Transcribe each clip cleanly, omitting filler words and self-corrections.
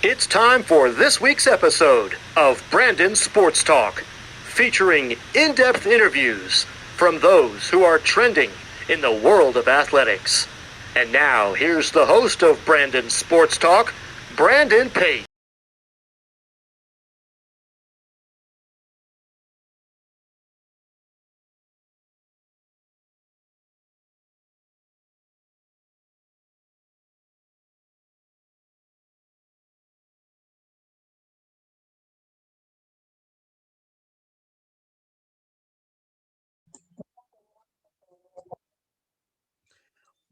It's time for this week's episode of Brandon Sports Talk, featuring in-depth interviews from those who are trending in the world of athletics. And now, here's the host of Brandon Sports Talk, Brandon Pate.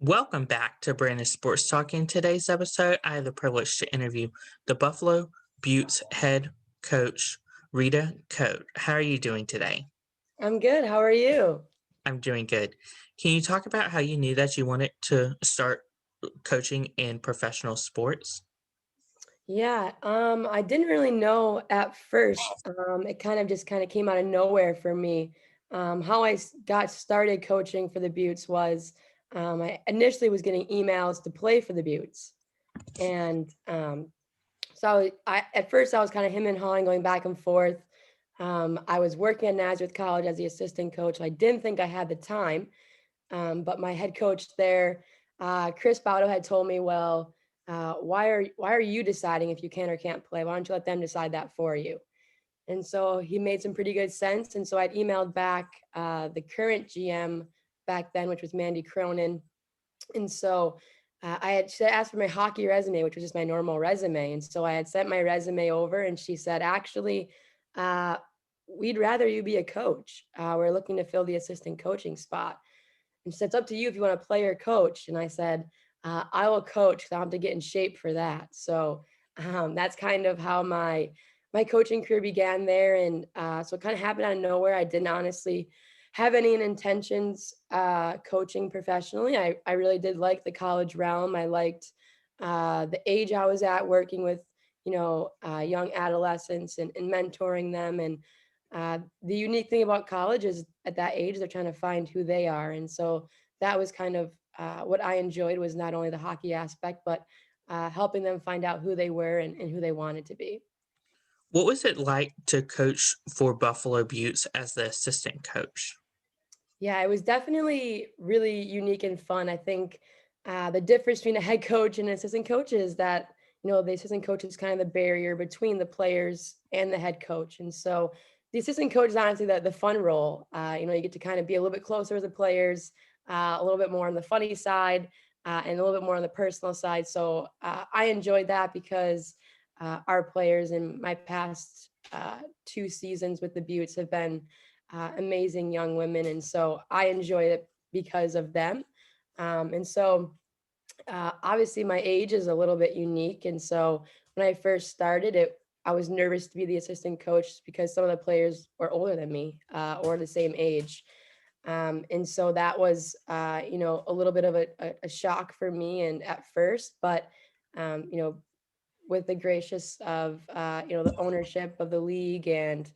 Welcome back to Brandon Sports Talk. In today's episode, I have the privilege to interview the Buffalo Beauts head coach, Rhea Coad. How are you doing today? I'm good. How are you? I'm doing good. Can you talk about how you knew that you wanted to start coaching in professional sports? Yeah, I didn't really know at first. It kind of came out of nowhere for me. How got started coaching for the Beauts was I initially was getting emails to play for the Beauts, and so at first I was kind of him and hawing, going back and forth. I was working at Nazareth College as the assistant coach. I didn't think I had the time, but my head coach there, Chris Baudo, had told me, well, why are you deciding if you can or can't play? Why don't you let them decide that for you? And so he made some pretty good sense. And so I'd emailed back the current GM back then, which was Mandy Cronin. And so she asked for my hockey resume, which was just my normal resume. And so I had sent my resume over, and she said, actually, we'd rather you be a coach. We're looking to fill the assistant coaching spot. And she said, it's up to you if you want to play or coach. And I said, I will coach. So I'll have to get in shape for that. So that's kind of how my coaching career began there. And so it kind of happened out of nowhere. I didn't honestly have any intentions coaching professionally. I really did like the college realm. I liked the age I was at, working with, young adolescents and mentoring them. And the unique thing about college is at that age, they're trying to find who they are. And so that was kind of what I enjoyed, was not only the hockey aspect, but helping them find out who they were and who they wanted to be. What was it like to coach for Buffalo Beauts as the assistant coach? Yeah, it was definitely really unique and fun. I think the difference between a head coach and an assistant coach is that, the assistant coach is kind of the barrier between the players and the head coach. And so the assistant coach is honestly the fun role. You get to kind of be a little bit closer with the players, a little bit more on the funny side, and a little bit more on the personal side. So I enjoyed that because our players in my past 2 seasons with the Beauts have been amazing young women. And so I enjoy it because of them. And so obviously my age is a little bit unique. And so when I first started I was nervous to be the assistant coach because some of the players were older than me or the same age. And so that was, a little bit of a shock for me and at first, but, with the gracious of, the ownership of the league and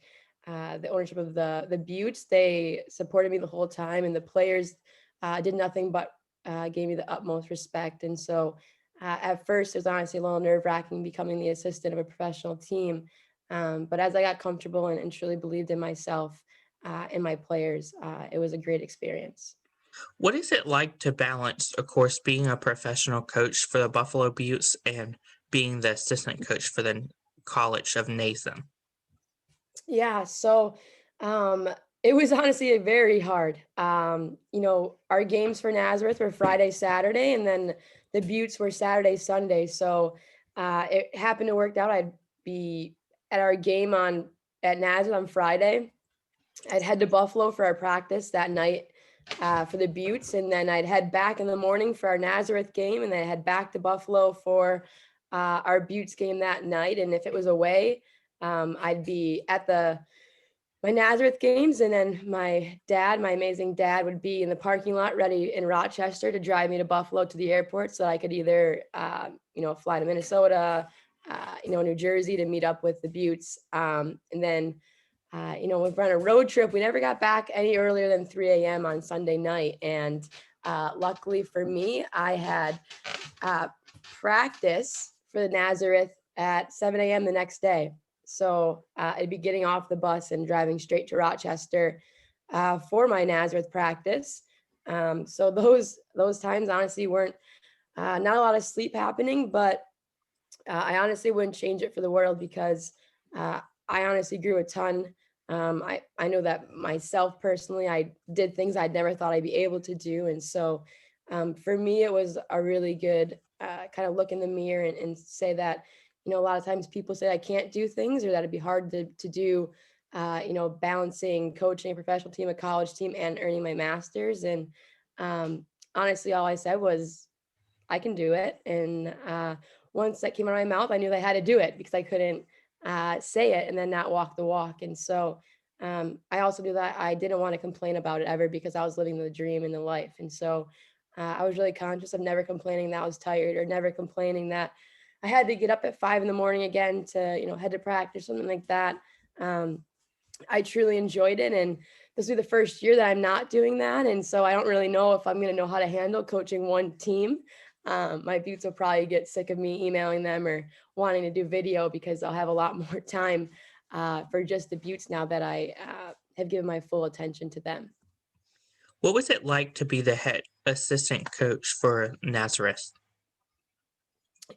the ownership of the Beauts, they supported me the whole time, and the players did nothing but gave me the utmost respect. And so at first, it was honestly a little nerve-wracking becoming the assistant of a professional team. But as I got comfortable and truly believed in myself and my players, it was a great experience. What is it like to balance, of course, being a professional coach for the Buffalo Beauts and being the assistant coach for the College of Nathan? Yeah, so it was honestly very hard. Our games for Nazareth were Friday, Saturday, and then the Buttes were Saturday, Sunday. So it happened to work out. I'd be at our game at Nazareth on Friday. I'd head to Buffalo for our practice that night for the Buttes, and then I'd head back in the morning for our Nazareth game, and then I'd head back to Buffalo for our Buttes game that night. And if it was away, I'd be at my Nazareth games, and then my amazing dad, would be in the parking lot ready in Rochester to drive me to Buffalo to the airport so I could either, fly to Minnesota, New Jersey to meet up with the Buttes. And then, we're on a road trip. We never got back any earlier than 3 a.m. on Sunday night. And luckily for me, I had practice for the Nazareth at 7 a.m. the next day. So I'd be getting off the bus and driving straight to Rochester for my Nazareth practice. So those times honestly weren't not a lot of sleep happening, but I honestly wouldn't change it for the world because I honestly grew a ton. I know that myself personally, I did things I'd never thought I'd be able to do. And so for me, it was a really good kind of look in the mirror and say that, a lot of times people say I can't do things or that it'd be hard to do, balancing coaching a professional team, a college team, and earning my master's. And honestly, all I said was, I can do it. And once that came out of my mouth, I knew I had to do it because I couldn't say it and then not walk the walk. And so I also knew that I didn't want to complain about it ever because I was living the dream and the life. And so I was really conscious of never complaining that I was tired or never complaining that I had to get up at 5 a.m. again to, head to practice, something like that. I truly enjoyed it. And this will be the first year that I'm not doing that. And so I don't really know if I'm going to know how to handle coaching one team. My Beauts will probably get sick of me emailing them or wanting to do video because I'll have a lot more time for just the Beauts now that I have given my full attention to them. What was it like to be the head assistant coach for Nazareth?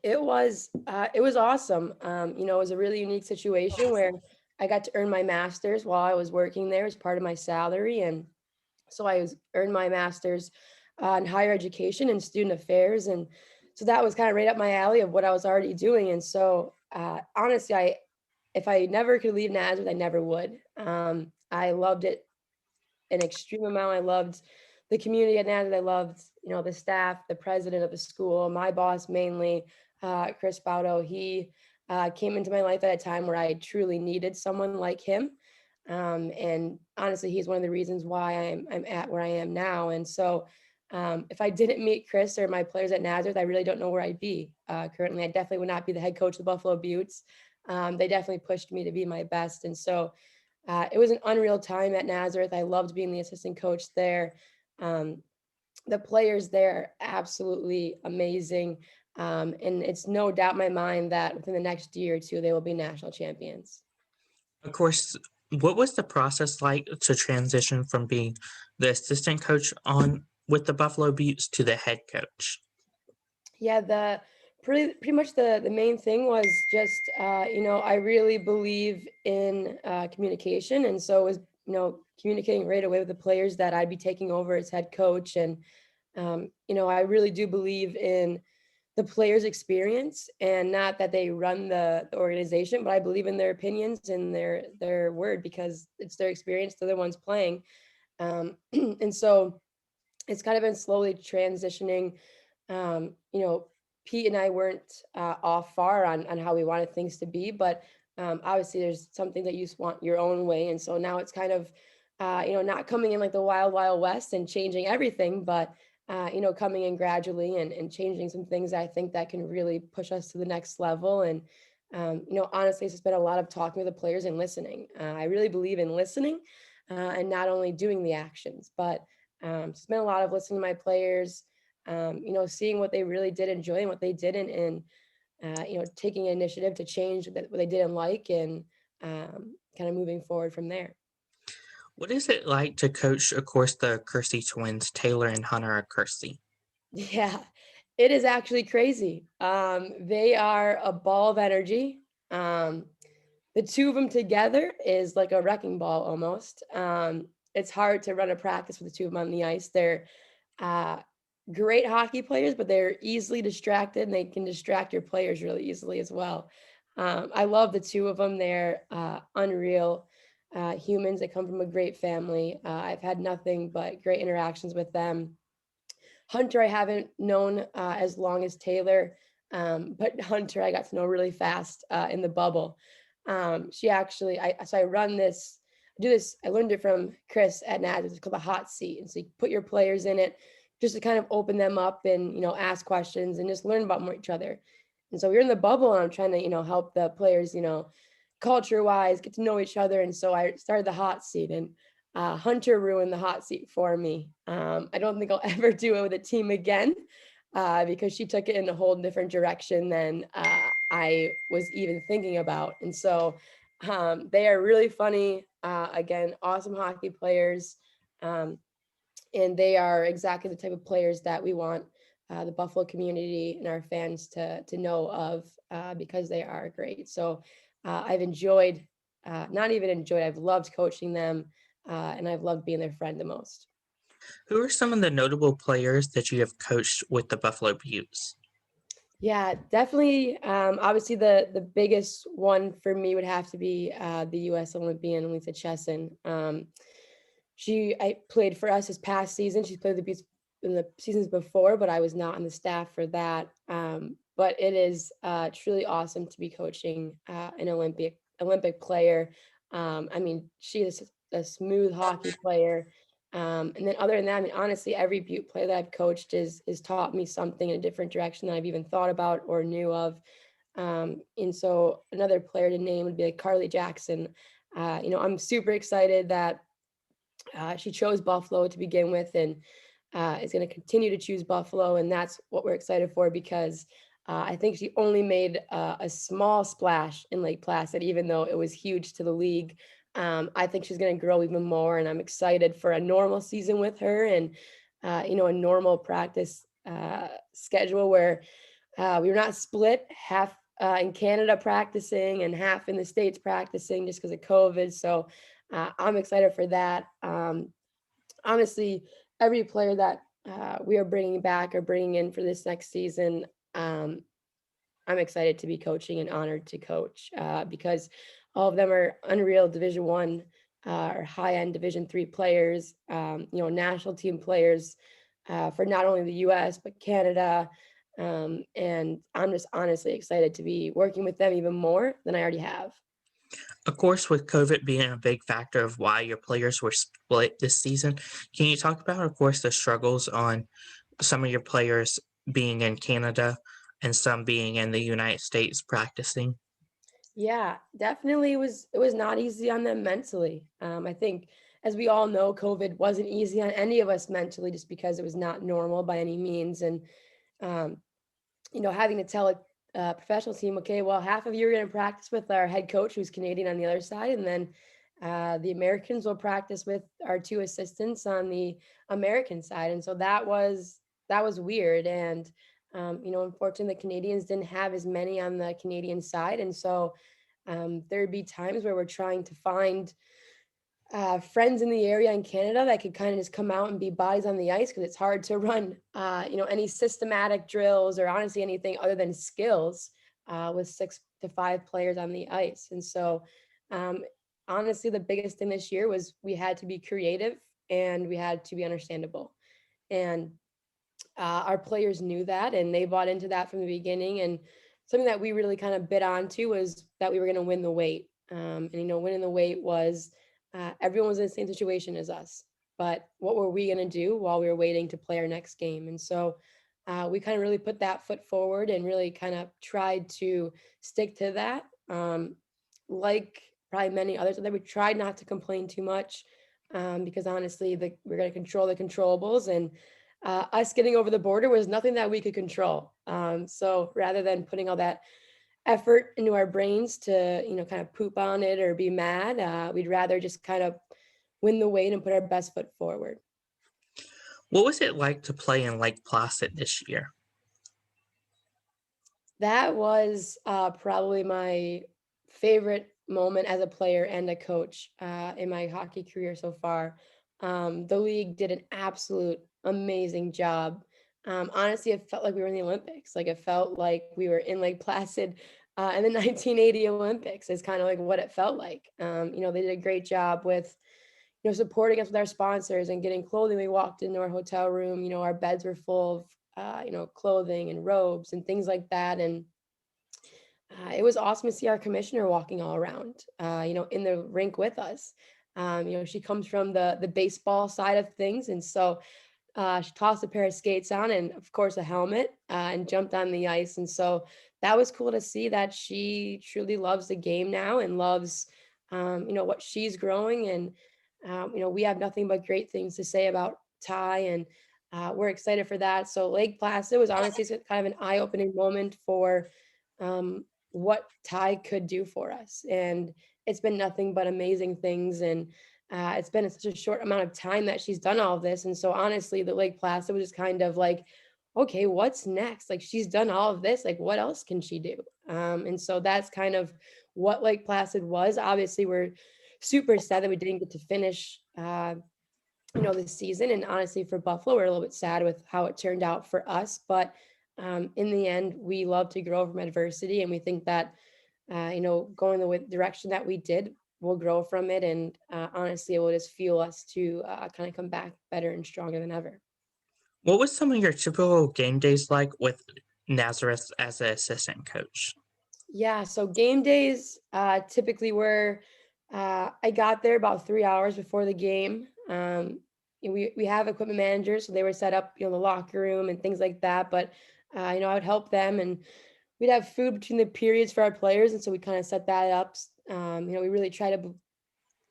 It was awesome. It was a really unique situation where I got to earn my master's while I was working there as part of my salary. And so I earned my master's in higher education and student affairs. And so that was kind of right up my alley of what I was already doing. And so honestly, if I never could leave Nazareth, I never would. I loved it an extreme amount. I loved the community at Nazareth. I loved, the staff, the president of the school, my boss mainly, Chris Baudo. He came into my life at a time where I truly needed someone like him. And honestly, he's one of the reasons why I'm at where I am now. And so if I didn't meet Chris or my players at Nazareth, I really don't know where I'd be. Currently, I definitely would not be the head coach of the Buffalo Beauts. They definitely pushed me to be my best. And so it was an unreal time at Nazareth. I loved being the assistant coach there. The players there are absolutely amazing. And it's no doubt in my mind that within the next year or two, they will be national champions. Of course, what was the process like to transition from being the assistant coach on with the Buffalo Beauts to the head coach? Yeah, pretty much the main thing was just I really believe in communication, and so it was communicating right away with the players that I'd be taking over as head coach. And I really do believe in the players' experience, and not that they run the organization, but I believe in their opinions and their word because it's their experience. They're the ones playing. And so it's kind of been slowly transitioning. Pete and I weren't off far on how we wanted things to be, but obviously there's something that you just want your own way. And so now it's kind of, not coming in like the wild, wild west and changing everything, but, coming in gradually and changing some things I think that can really push us to the next level. And, honestly, it's been a lot of talking with the players and listening. I really believe in listening and not only doing the actions, but it's been a lot of listening to my players, seeing what they really did enjoy and what they didn't, and taking initiative to change what they didn't like, and kind of moving forward from there. What is it like to coach, of course, the Accursi twins, Taylor and Hunter Accursi? Yeah, it is actually crazy. They are a ball of energy. The two of them together is like a wrecking ball almost. It's hard to run a practice with the two of them on the ice. They're great hockey players, but they're easily distracted, and they can distract your players really easily as well. I love the two of them. They're unreal humans. They come from a great family. I've had nothing but great interactions with them. Hunter, I haven't known as long as Taylor, but Hunter, I got to know really fast in the bubble. She actually, I run this, I learned it from Chris at Nazareth. It's called the hot seat. And so you put your players in it just to kind of open them up and, ask questions and just learn about each other. And so we're in the bubble, and I'm trying to, help the players, culture wise, get to know each other. And so I started the hot seat, and Hunter ruined the hot seat for me. I don't think I'll ever do it with a team again because she took it in a whole different direction than I was even thinking about. And so they are really funny. Again, awesome hockey players. Um, and they are exactly the type of players that we want the Buffalo community and our fans to know of because they are great. So I've enjoyed, not even enjoyed, I've loved coaching them and I've loved being their friend the most. Who are some of the notable players that you have coached with the Buffalo Beauts? Yeah, definitely. Obviously, the biggest one for me would have to be the U.S. Olympian Lisa Chesson. I played for us this past season. She played the Beats in the seasons before, but I was not on the staff for that. But it is truly awesome to be coaching an Olympic player. I mean, she is a smooth hockey player. And then other than that, I mean, honestly, every Butte player that I've coached is taught me something in a different direction than I've even thought about or knew of. And so another player to name would be like Carly Jackson. I'm super excited that she chose Buffalo to begin with and is going to continue to choose Buffalo. And that's what we're excited for because I think she only made a small splash in Lake Placid, even though it was huge to the league. I think she's going to grow even more. And I'm excited for a normal season with her and, a normal practice schedule where we were not split half in Canada practicing and half in the States practicing just because of COVID. So I'm excited for that. Honestly, every player that we are bringing back or bringing in for this next season, I'm excited to be coaching and honored to coach because all of them are unreal Division One or high end Division Three players. National team players for not only the U.S. but Canada. And I'm just honestly excited to be working with them even more than I already have. Of course, with COVID being a big factor of why your players were split this season, can you talk about, of course, the struggles on some of your players being in Canada and some being in the United States practicing? Yeah, definitely it was not easy on them mentally. I think as we all know, COVID wasn't easy on any of us mentally just because it was not normal by any means. And um, having to tell a professional team, okay, well, half of you are going to practice with our head coach who's Canadian on the other side, and then the Americans will practice with our two assistants on the American side. And so that was weird. And unfortunately, the Canadians didn't have as many on the Canadian side, and so there'd be times where we're trying to find friends in the area in Canada that could kind of just come out and be bodies on the ice because it's hard to run, any systematic drills or honestly anything other than skills with 6 to 5 players on the ice. And so, um, honestly, the biggest thing this year was we had to be creative and we had to be understandable. And our players knew that and they bought into that from the beginning. And something that we really kind of bit onto was that we were going to win the weight. Winning the weight was everyone was in the same situation as us. But what were we going to do while we were waiting to play our next game? And so we kind of really put that foot forward and really kind of tried to stick to that. Like probably many others, that we tried not to complain too much because honestly, we're going to control the controllables and us getting over the border was nothing that we could control. So rather than putting all that effort into our brains to, kind of poop on it or be mad, we'd rather just kind of win the weight and put our best foot forward. What was it like to play in Lake Placid this year? That was probably my favorite moment as a player and a coach in my hockey career so far. The league did an absolute amazing job. Honestly, it felt like we were in the Olympics. Like it felt like we were in Lake Placid in the 1980 Olympics. Is kind of like what it felt like. They did a great job with supporting us with our sponsors and getting clothing. We walked into our hotel room, our beds were full of, clothing and robes and things like that. And it was awesome to see our commissioner walking all around, in the rink with us. She comes from the baseball side of things. And so she tossed a pair of skates on and of course a helmet and jumped on the ice. And so that was cool to see that she truly loves the game now and loves, what she's growing. And, we have nothing but great things to say about Ty and we're excited for that. So Lake Placid was honestly kind of an eye-opening moment for what Ty could do for us. And it's been nothing but amazing things. And it's been such a short amount of time that she's done all of this. And so honestly, the Lake Placid was just kind of like, okay, what's next? Like, she's done all of this. Like, what else can she do? And so that's kind of what Lake Placid was. Obviously, we're super sad that we didn't get to finish, this season. And honestly, for Buffalo, we're a little bit sad with how it turned out for us. But in the end, we love to grow from adversity. And we think that, going the direction that we did, we'll grow from it. And honestly, it will just fuel us to kind of come back better and stronger than ever. What was some of your typical game days like with Nazareth as an assistant coach? Yeah, so game days typically were, I got there about 3 hours before the game. We have equipment managers, so they were set up, the locker room and things like that. But I would help them, and we'd have food between the periods for our players, and so we kind of set that up. We really try to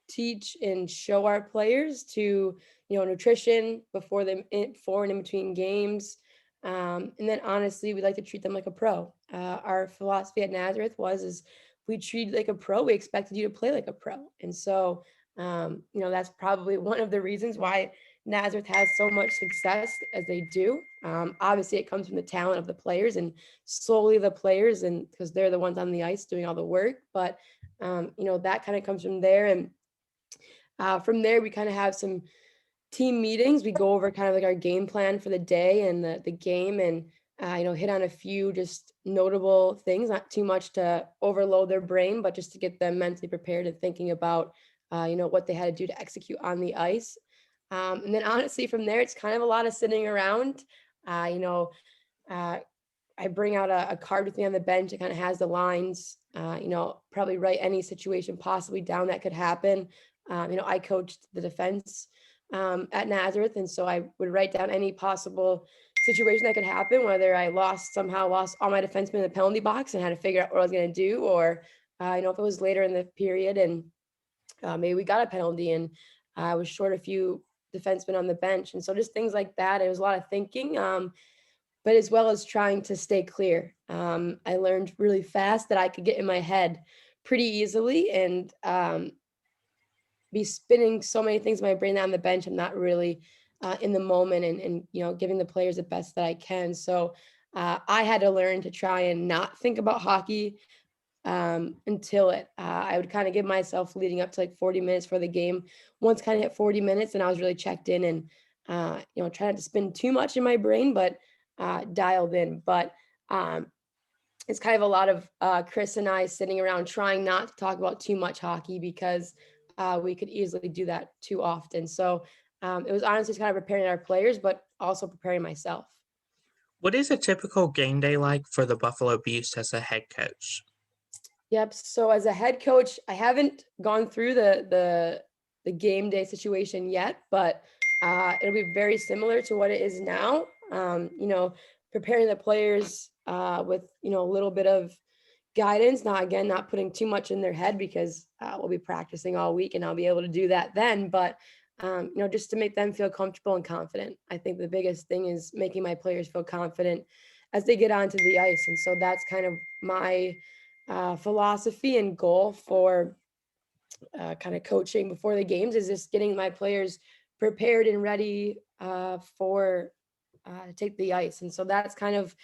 teach and show our players to, nutrition before and in between games. And then honestly, we like to treat them like a pro. Our philosophy at Nazareth is we treat like a pro, we expected you to play like a pro. And so, that's probably one of the reasons why Nazareth has so much success as they do. Obviously, it comes from the talent of the players and solely the players, and because they're the ones on the ice doing all the work. But, that kind of comes from there. And from there, we kind of have some team meetings. We go over kind of like our game plan for the day and the game, and hit on a few just notable things, not too much to overload their brain, but just to get them mentally prepared and thinking about what they had to do to execute on the ice. And then honestly, from there, it's kind of a lot of sitting around. I bring out a card with me on the bench. It kind of has the lines, probably write any situation possibly down that could happen. I coached the defense at Nazareth, and so I would write down any possible situation that could happen, whether I somehow lost all my defensemen in the penalty box and had to figure out what I was going to do, or if it was later in the period and maybe we got a penalty and I was short a few defensemen on the bench. And so just things like that. It was a lot of thinking, but as well as trying to stay clear. I learned really fast that I could get in my head pretty easily and be spinning so many things in my brain on the bench. I'm not really in the moment and giving the players the best that I can. So I had to learn to try and not think about hockey until I would kind of give myself leading up to like 40 minutes for the game. Once kind of hit 40 minutes and I was really checked in and, trying not to spin too much in my brain, but dialed in. But it's kind of a lot of Chris and I sitting around trying not to talk about too much hockey because we could easily do that too often. So it was honestly kind of preparing our players, but also preparing myself. What is a typical game day like for the Buffalo Beauts as a head coach? Yep. So as a head coach, I haven't gone through the game day situation yet, but it'll be very similar to what it is now. Preparing the players with a little bit of guidance. Not putting too much in their head because we'll be practicing all week and I'll be able to do that then. But just to make them feel comfortable and confident. I think the biggest thing is making my players feel confident as they get onto the ice, and so that's kind of my philosophy and goal for kind of coaching before the games is just getting my players prepared and ready for to take the ice. And so that's kind of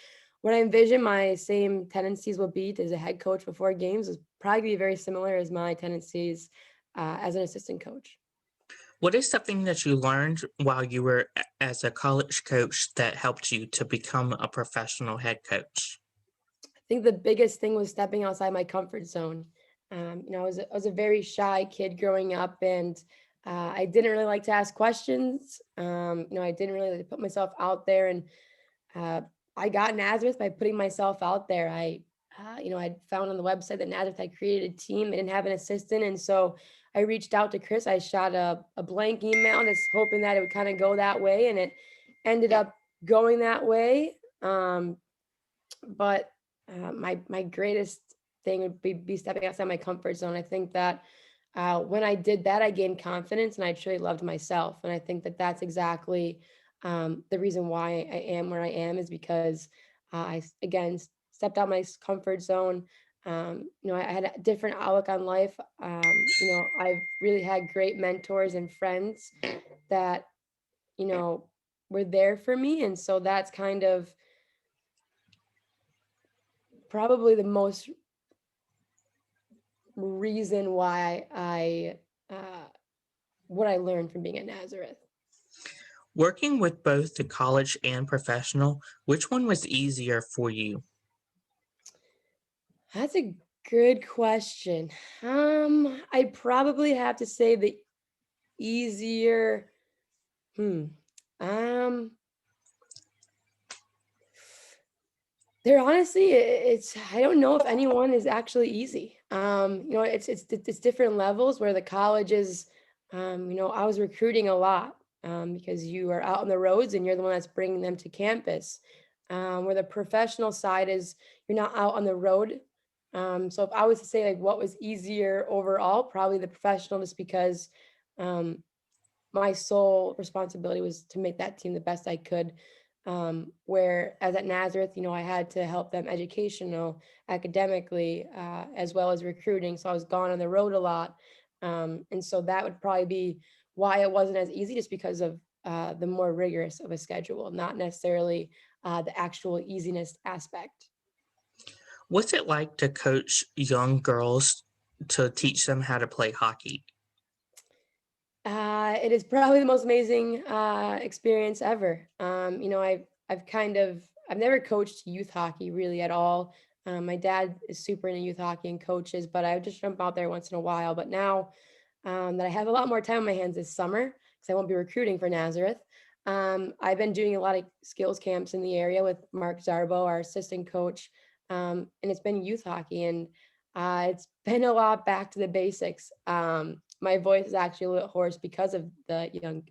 what I envision my same tendencies will be as a head coach before games is probably very similar as my tendencies as an assistant coach. What is something that you learned while you were as a college coach that helped you to become a professional head coach? I think the biggest thing was stepping outside my comfort zone. I was a very shy kid growing up, and I didn't really like to ask questions. I didn't really like to put myself out there, and I got Nazareth by putting myself out there. I'd found on the website that Nazareth had created a team. They didn't have an assistant, and so I reached out to Chris. I shot a blank email, just hoping that it would kind of go that way, and it ended up going that way. But my greatest thing would be stepping outside my comfort zone. I think that when I did that, I gained confidence and I truly loved myself. And I think that that's exactly the reason why I am where I am is because I, again, stepped out my comfort zone. I had a different outlook on life. I've really had great mentors and friends that, you know, were there for me. And so that's kind of probably the most reason why what I learned from being at Nazareth. Working with both the college and professional, which one was easier for you? That's a good question. I'd probably have to say the easier. Hmm. Um, There honestly, it's I don't know if anyone is actually easy. It's different levels where the college is, I was recruiting a lot because you are out on the roads and you're the one that's bringing them to campus. Where the professional side is, you're not out on the road. So if I was to say like what was easier overall, probably the professional, just because um, my sole responsibility was to make that team the best I could. Whereas at Nazareth, I had to help them educational, academically, as well as recruiting. So I was gone on the road a lot. And so that would probably be why it wasn't as easy, just because of the more rigorous of a schedule, not necessarily the actual easiness aspect. What's it like to coach young girls to teach them how to play hockey? It is probably the most amazing experience ever. I've never coached youth hockey really at all. My dad is super into youth hockey and coaches, but I would just jump out there once in a while. But now that I have a lot more time on my hands this summer, because I won't be recruiting for Nazareth, I've been doing a lot of skills camps in the area with Mark Zarbo, our assistant coach, and it's been youth hockey, and it's been a lot back to the basics. My voice is actually a little hoarse because of the young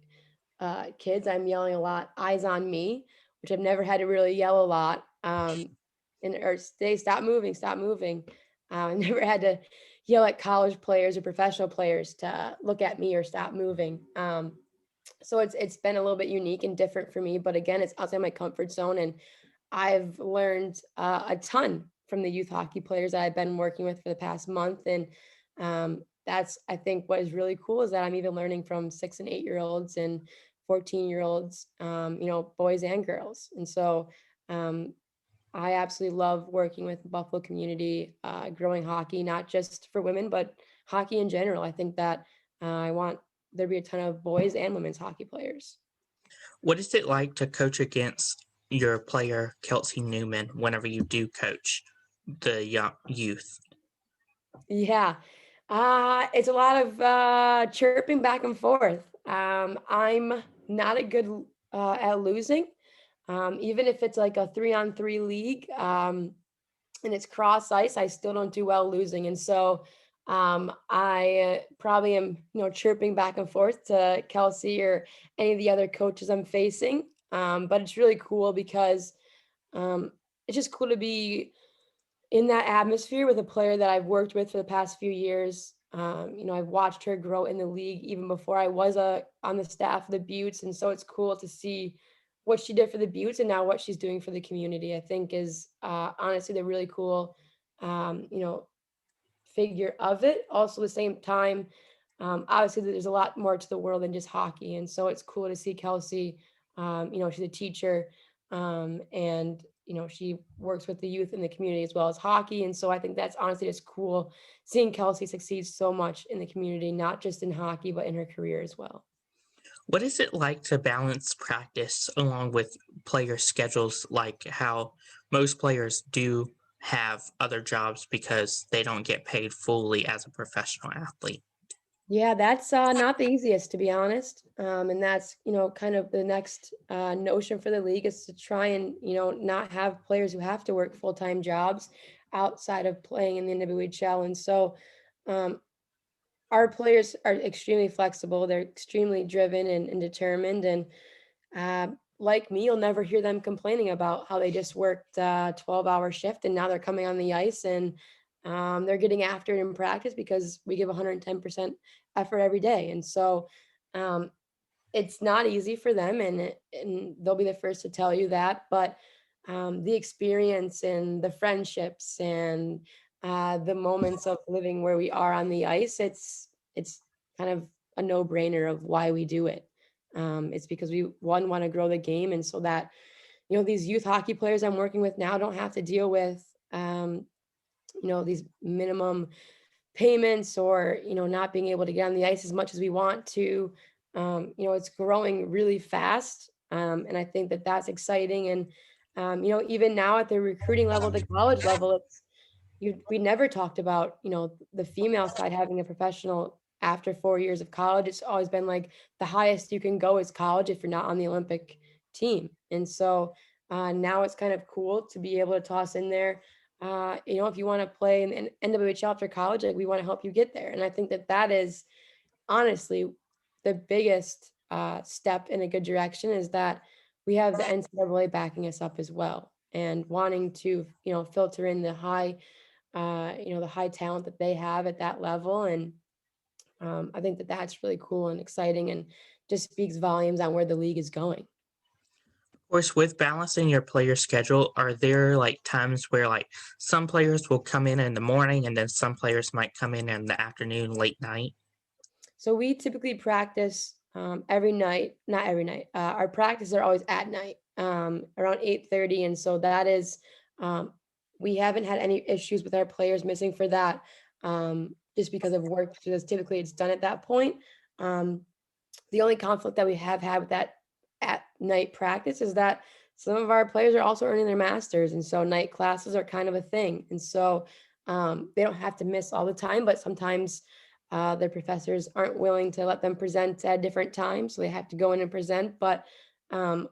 kids. I'm yelling a lot, eyes on me, which I've never had to really yell a lot. Or stay, stop moving, stop moving. I never had to yell at college players or professional players to look at me or stop moving. So it's been a little bit unique and different for me, but again, it's outside my comfort zone, and I've learned a ton from the youth hockey players that I've been working with for the past month. And that's, I think, what is really cool is that I'm even learning from 6 and 8 year olds and 14-year olds, boys and girls. And so um, I absolutely love working with the Buffalo community, growing hockey, not just for women, but hockey in general. I think that I want there to be a ton of boys and women's hockey players. What is it like to coach against your player, Kelsey Newman, whenever you do coach the young youth? Yeah. It's a lot of chirping back and forth. I'm not a good at losing. Even if it's like a 3-on-3 league, and it's cross ice, I still don't do well losing. And so I probably am, chirping back and forth to Kelsey or any of the other coaches I'm facing. But it's really cool because um, it's just cool to be in that atmosphere with a player that I've worked with for the past few years. I've watched her grow in the league even before I was on the staff of the Beauts. And so it's cool to see what she did for the Beauts and now what she's doing for the community. I think is honestly the really cool, um, you know, figure of it. Also, at the same time, obviously, there's a lot more to the world than just hockey, and so it's cool to see Kelsey. She's a teacher, and she works with the youth in the community as well as hockey, and so I think that's honestly just cool seeing Kelsey succeed so much in the community, not just in hockey but in her career as well. What is it like to balance practice along with player schedules, like how most players do have other jobs because they don't get paid fully as a professional athlete? Yeah, that's not the easiest, to be honest. And that's, kind of the next notion for the league is to try and, not have players who have to work full-time jobs outside of playing in the NWHL. And so um, our players are extremely flexible. They're extremely driven and determined. And uh, like me, you'll never hear them complaining about how they just worked a 12-hour shift and now they're coming on the ice and they're getting after it in practice because we give 110% effort every day. And so um, it's not easy for them, and they'll be the first to tell you that. But the experience and the friendships and the moments of living where we are on the ice, it's kind of a no-brainer of why we do it. It's because we want to grow the game, and so that these youth hockey players I'm working with now don't have to deal with these minimum payments or not being able to get on the ice as much as we want to. It's growing really fast, and I think that that's exciting. And even now at the recruiting level, the college level, we never talked about the female side having a professional after 4 years of college. It's always been like the highest you can go is college if you're not on the Olympic team. And so now it's kind of cool to be able to toss in there. If you want to play in NWHL after college, like, we want to help you get there. And I think that that is honestly the biggest step in a good direction, is that we have the NCAA backing us up as well, and wanting to filter in the high the high talent that they have at that level. And I think that that's really cool and exciting, and just speaks volumes on where the league is going. Of course, with balancing your player schedule, are there like times where like some players will come in the morning and then some players might come in the afternoon, late night? So we typically practice every night, not every night. Our practices are always at night, around 8:30, and so that is we haven't had any issues with our players missing for that, just because of work, because typically it's done at that point. Um, the only conflict that we have had with that at night practice is that some of our players are also earning their masters, and so night classes are kind of a thing. And so they don't have to miss all the time, but sometimes their professors aren't willing to let them present at different times, so they have to go in and present. But um,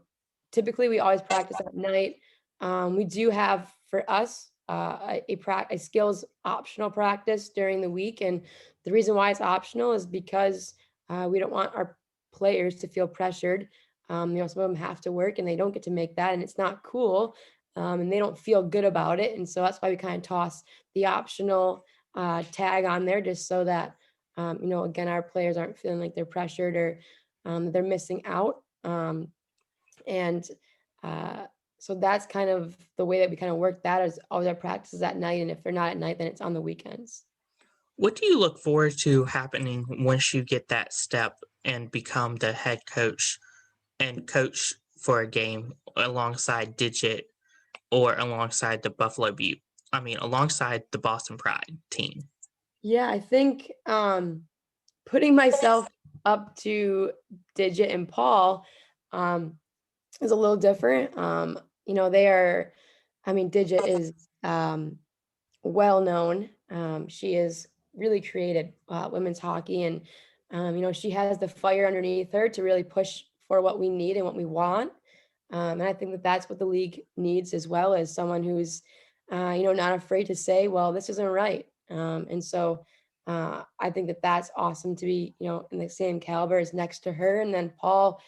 typically, we always practice at night. We do have, for us, a skills optional practice during the week, and the reason why it's optional is because we don't want our players to feel pressured. Some of them have to work and they don't get to make that, and it's not cool, and they don't feel good about it. And so that's why we kind of toss the optional tag on there, just so that again, our players aren't feeling like they're pressured or they're missing out. And so that's kind of the way that we kind of work that, is always our practices at night, and if they're not at night, then it's on the weekends. What do you look forward to happening once you get that step and become the head coach and coach for a game alongside Digit or alongside the Buffalo Butte? I mean, alongside the Boston Pride team. Yeah, I think putting myself up to Digit and Paul is a little different. They are, Digit is well known. She is really created women's hockey, and she has the fire underneath her to really push for what we need and what we want. And I think that that's what the league needs, as well as someone who's not afraid to say, well, this isn't right. And so I think that that's awesome to be in the same caliber as next to her. And then Paul,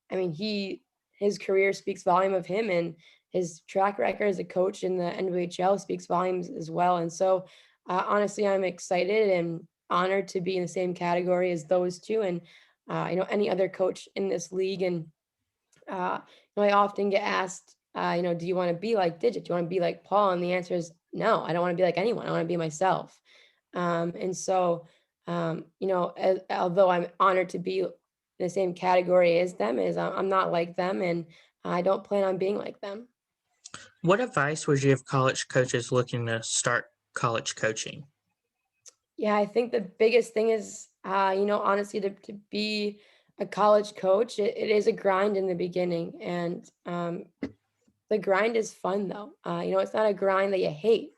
his career speaks volume of him, and his track record as a coach in the NWHL speaks volumes as well. And so honestly, I'm excited and honored to be in the same category as those two, and any other coach in this league. And I often get asked, do you want to be like Digit? Do you want to be like Paul? And the answer is no, I don't want to be like anyone. I want to be myself. And so, although I'm honored to be in the same category as them, I'm not like them, and I don't plan on being like them. What advice would you give college coaches looking to start college coaching? Yeah, I think the biggest thing is, honestly, to be a college coach, it is a grind in the beginning. And the grind is fun, though. It's not a grind that you hate.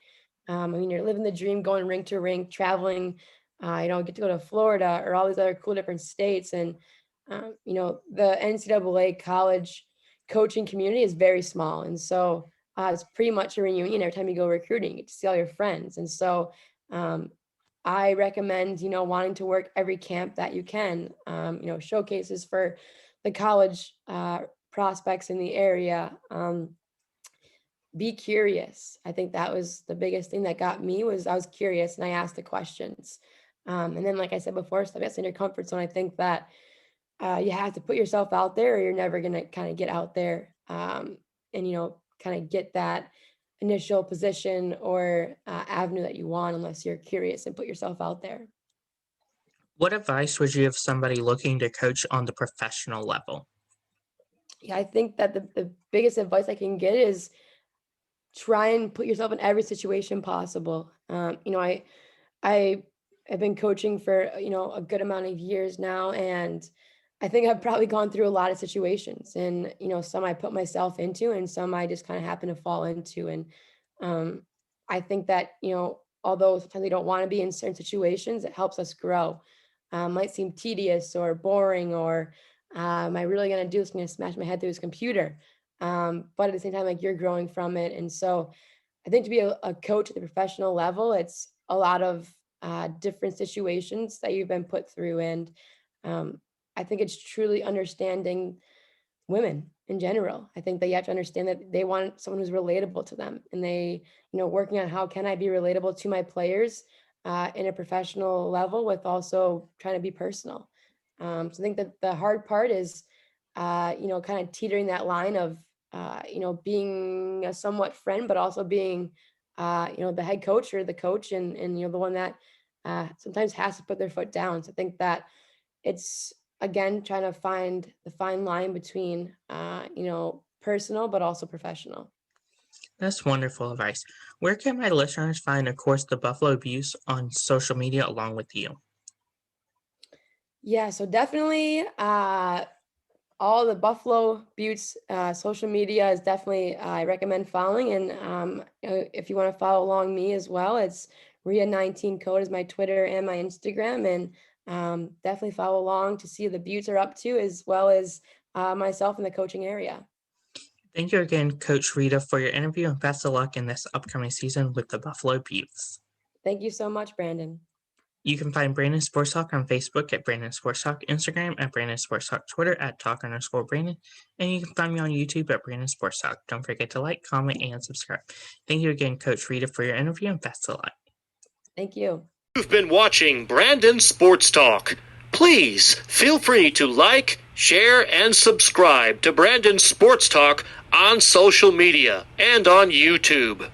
You're living the dream, going rink to rink, traveling, get to go to Florida or all these other cool different states. And, the NCAA college coaching community is very small. And so it's pretty much a reunion every time you go recruiting, you get to see all your friends. And so I recommend, wanting to work every camp that you can, showcases for the college prospects in the area. Be curious. I think that was the biggest thing that got me, was I was curious and I asked the questions. And then, like I said before, step outside your comfort zone. I think that you have to put yourself out there, or you're never going to kind of get out there and, kind of get that initial position or avenue that you want unless you're curious and put yourself out there. What advice would you give somebody looking to coach on the professional level? Yeah, I think that the biggest advice I can get is try and put yourself in every situation possible. I have been coaching for, a good amount of years now, and I think I've probably gone through a lot of situations, and, some I put myself into and some I just kind of happen to fall into. And I think that, although sometimes we don't want to be in certain situations, it helps us grow. Might seem tedious or boring, or am I really going to do this? I'm going to smash my head through this computer. But at the same time, like, you're growing from it. And so I think to be a coach at the professional level, it's a lot of different situations that you've been put through. And I think it's truly understanding women in general. I think that you have to understand that they want someone who's relatable to them, and they, working on how can I be relatable to my players in a professional level with also trying to be personal. So I think that the hard part is, kind of teetering that line of, being a somewhat friend, but also being, the head coach or the coach, and the one that sometimes has to put their foot down. So I think that it's, again, trying to find the fine line between, personal, but also professional. That's wonderful advice. Where can my listeners find, of course, the Buffalo Beauts on social media along with you? Yeah, so definitely all the Buffalo Beauts social media is definitely, I recommend following. And if you want to follow along me as well, it's Rhea Coad is my Twitter and my Instagram. And definitely follow along to see what the Beauts are up to, as well as myself in the coaching area. Thank you again, Coach Rita, for your interview, and best of luck in this upcoming season with the Buffalo Beauts. Thank you so much, Brandon. You can find Brandon Sports Talk on Facebook at Brandon Sports Talk, Instagram at Brandon Sports Talk, Twitter at Talk_Brandon, and you can find me on YouTube at Brandon Sports Talk. Don't forget to like, comment, and subscribe. Thank you again, Coach Rita, for your interview, and best of luck. Thank you. You've been watching Brandon Sports Talk. Please feel free to like, share, and subscribe to Brandon Sports Talk on social media and on YouTube.